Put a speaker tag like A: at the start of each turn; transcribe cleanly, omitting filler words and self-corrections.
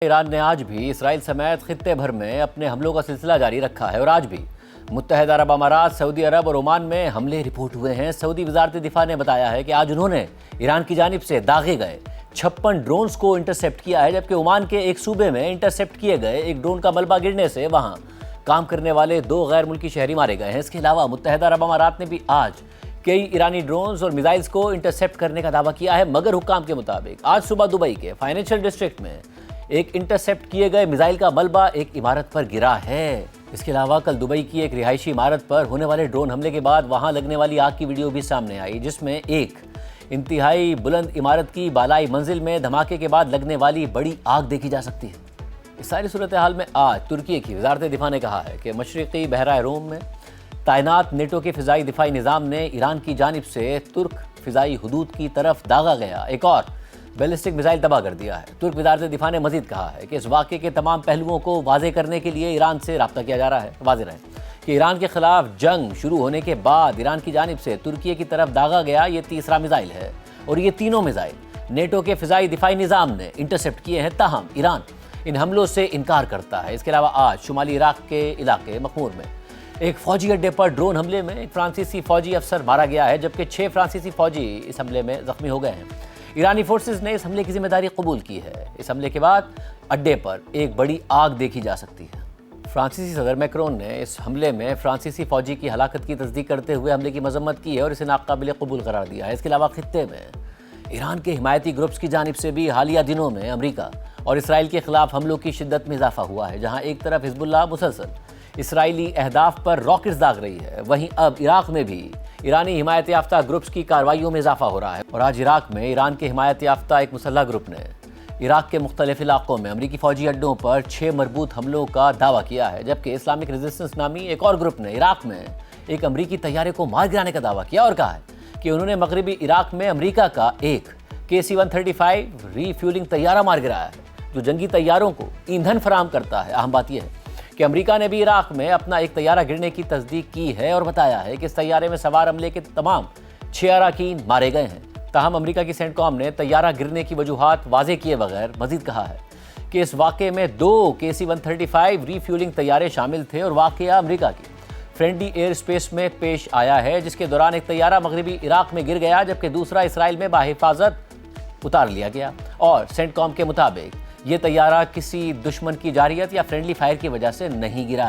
A: ایران نے آج بھی اسرائیل سمیت خطے بھر میں اپنے حملوں کا سلسلہ جاری رکھا ہے اور آج بھی متحدہ عرب امارات، سعودی عرب اور عمان میں حملے رپورٹ ہوئے ہیں۔ سعودی وزارت دفاع نے بتایا ہے کہ آج انہوں نے ایران کی جانب سے داغے گئے 56 ڈرونز کو انٹرسیپٹ کیا ہے، جبکہ عمان کے ایک صوبے میں انٹرسیپٹ کیے گئے ایک ڈرون کا ملبہ گرنے سے وہاں کام کرنے والے 2 غیر ملکی شہری مارے گئے ہیں۔ اس کے علاوہ متحدہ عرب امارات نے بھی آج کئی ایرانی ڈرونز اور میزائلز کو انٹرسیپٹ کرنے کا دعویٰ کیا ہے، مگر حکام کے مطابق آج صبح دبئی کے فائنینشل ڈسٹرکٹ میں ایک انٹرسیپٹ کیے گئے میزائل کا ملبہ ایک عمارت پر گرا ہے۔ اس کے علاوہ کل دبئی کی ایک رہائشی عمارت پر ہونے والے ڈرون حملے کے بعد وہاں لگنے والی آگ کی ویڈیو بھی سامنے آئی، جس میں ایک انتہائی بلند عمارت کی بالائی منزل میں دھماکے کے بعد لگنے والی بڑی آگ دیکھی جا سکتی ہے۔ اس ساری صورتحال میں آج ترکی کی وزارت دفاع نے کہا ہے کہ مشرقی بحیرہ روم میں تعینات نیٹو کے فضائی دفاعی نظام نے ایران کی جانب سے ترک فضائی حدود کی طرف داغا گیا ایک اور بیلسٹک میزائل تباہ کر دیا ہے۔ ترک وزارت دفاع نے مزید کہا ہے کہ اس واقعے کے تمام پہلوؤں کو واضح کرنے کے لیے ایران سے رابطہ کیا جا رہا ہے۔ واضح رہے کہ ایران کے خلاف جنگ شروع ہونے کے بعد ایران کی جانب سے ترکی کی طرف داغا گیا یہ تیسرا میزائل ہے اور یہ تینوں میزائل نیٹو کے فضائی دفاعی نظام نے انٹرسیپٹ کیے ہیں، تاہم ایران ان حملوں سے انکار کرتا ہے۔ اس کے علاوہ آج شمالی عراق کے علاقے مخمور میں ایک فوجی اڈے پر ڈرون حملے میں ایک فرانسیسی فوجی افسر مارا گیا ہے، جبکہ 6 فرانسیسی فوجی اس حملے میں زخمی ہو گئے ہیں۔ ایرانی فورسز نے اس حملے کی ذمہ داری قبول کی ہے۔ اس حملے کے بعد اڈے پر ایک بڑی آگ دیکھی جا سکتی ہے۔ فرانسیسی صدر میکرون نے اس حملے میں فرانسیسی فوجی کی ہلاکت کی تصدیق کرتے ہوئے حملے کی مذمت کی ہے اور اسے ناقابل قبول قرار دیا ہے۔ اس کے علاوہ خطے میں ایران کے حمایتی گروپس کی جانب سے بھی حالیہ دنوں میں امریکہ اور اسرائیل کے خلاف حملوں کی شدت میں اضافہ ہوا ہے۔ جہاں ایک طرف حزب اللہ مسلسل اسرائیلی اہداف پر راکٹس داغ رہی ہے، وہیں اب عراق میں بھی ایرانی حمایت یافتہ گروپس کی کارروائیوں میں اضافہ ہو رہا ہے اور آج عراق میں ایران کے حمایت یافتہ ایک مسلح گروپ نے عراق کے مختلف علاقوں میں امریکی فوجی اڈوں پر 6 مربوط حملوں کا دعویٰ کیا ہے، جبکہ اسلامک ریزسٹنس نامی ایک اور گروپ نے عراق میں ایک امریکی طیارے کو مار گرانے کا دعویٰ کیا اور کہا ہے کہ انہوں نے مغربی عراق میں امریکہ کا ایک KC-135 ری فیولنگ طیارہ مار گرایا ہے جو جنگی طیاروں کو ایندھن فراہم کرتا ہے۔ اہم بات یہ ہے کہ امریکہ نے بھی عراق میں اپنا ایک طیارہ گرنے کی تصدیق کی ہے اور بتایا ہے کہ اس طیارے میں سوار عملے کے تمام 6 اراکین مارے گئے ہیں۔ تاہم امریکہ کی سینٹ کام نے طیارہ گرنے کی وجوہات واضح کیے بغیر مزید کہا ہے کہ اس واقعے میں 2 KC-135 ری فیولنگ طیارے شامل تھے اور واقعہ امریکہ کی فرینڈلی ایئر اسپیس میں پیش آیا ہے، جس کے دوران ایک طیارہ مغربی عراق میں گر گیا جبکہ دوسرا اسرائیل میں بحفاظت اتار لیا گیا اور سینٹ کام کے مطابق یہ طیارہ کسی دشمن کی جارحیت یا فرینڈلی فائر کی وجہ سے نہیں گرا ہے۔